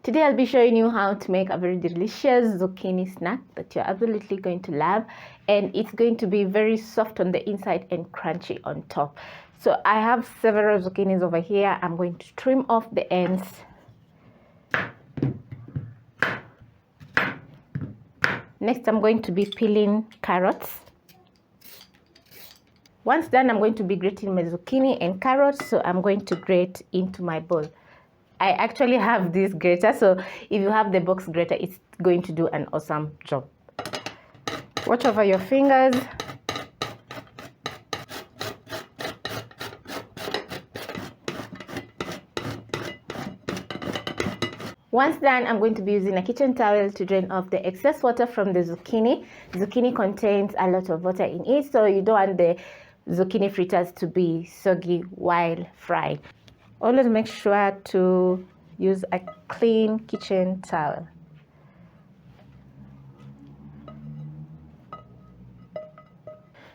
Today I'll be showing you how to make a very delicious zucchini snack that you're absolutely going to love, and it's going to be very soft on the inside and crunchy on top. So I have several zucchinis over here. I'm going to trim off the ends. Next, I'm going to be peeling carrots. Once done, I'm going to be grating my zucchini and carrots, so I'm going to grate into my bowl. I actually have this grater, so if you have the box grater, it's going to do an awesome job. Watch over your fingers. Once done, I'm going to be using a kitchen towel to drain off the excess water from the zucchini. Zucchini contains a lot of water in it, so you don't want the zucchini fritters to be soggy while fried. Always make sure to use a clean kitchen towel.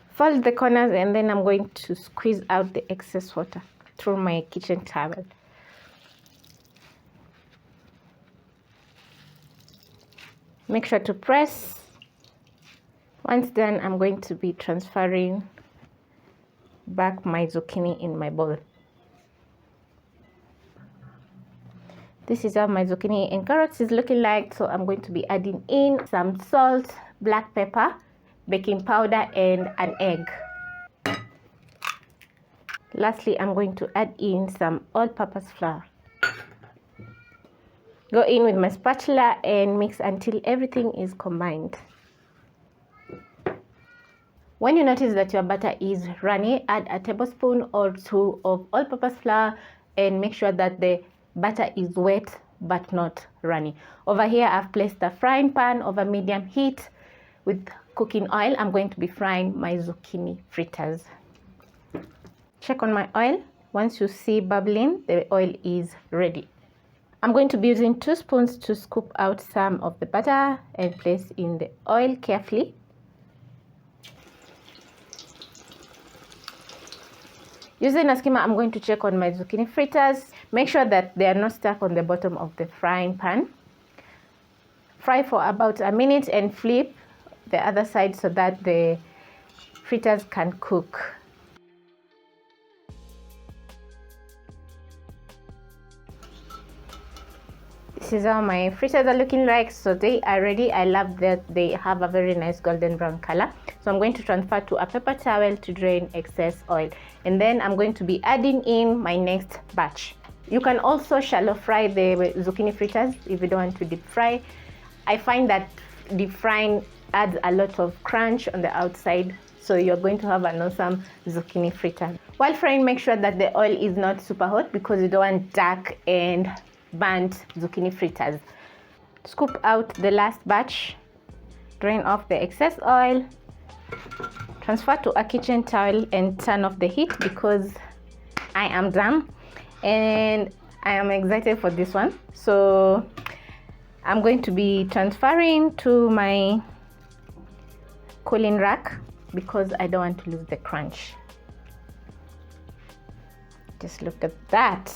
Fold the corners, and then I'm going to squeeze out the excess water through my kitchen towel. Make sure to press. Once done, I'm going to be transferring back my zucchini in my bowl. This is how my zucchini and carrots is looking like. So I'm going to be adding in some salt, black pepper, baking powder, and an egg. Lastly, I'm going to add in some all-purpose flour. Go in with my spatula and mix until everything is combined. When you notice that your batter is runny, add a tablespoon or two of all-purpose flour and make sure that the batter is wet but not runny. Over here, I've placed a frying pan over medium heat with cooking oil. I'm going to be frying my zucchini fritters. Check on my oil. Once you see bubbling, the oil is ready. I'm going to be using 2 spoons to scoop out some of the butter and place in the oil carefully. Using a skimmer, I'm going to check on my zucchini fritters. Make sure that they are not stuck on the bottom of the frying pan. Fry for about a minute and flip the other side so that the fritters can cook. This is how my fritters are looking like. So they are ready. I love that they have a very nice golden brown color. So I'm going to transfer to a paper towel to drain excess oil, and then I'm going to be adding in my next batch. You can also shallow fry the zucchini fritters if you don't want to deep fry. I find that deep frying adds a lot of crunch on the outside, so you're going to have an awesome zucchini fritter. While frying, make sure that the oil is not super hot because you don't want dark and burnt zucchini fritters. Scoop out the last batch, drain off the excess oil, transfer to a kitchen towel and turn off the heat because I am done and I am excited for this one. So I'm going to be transferring to my cooling rack because I don't want to lose the crunch. Just look at that.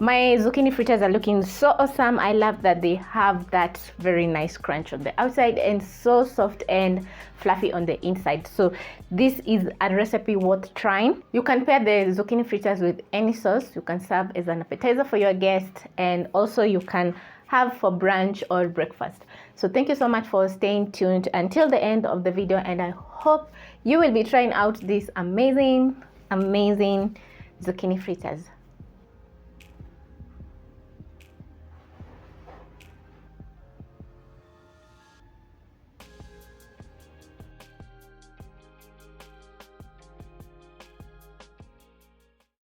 My zucchini fritters are looking so awesome. I love that they have that very nice crunch on the outside and so soft and fluffy on the inside. So this is a recipe worth trying. You can pair the zucchini fritters with any sauce. You can serve as an appetizer for your guests, and also you can have for brunch or breakfast. So thank you so much for staying tuned until the end of the video, and I hope you will be trying out these amazing zucchini fritters.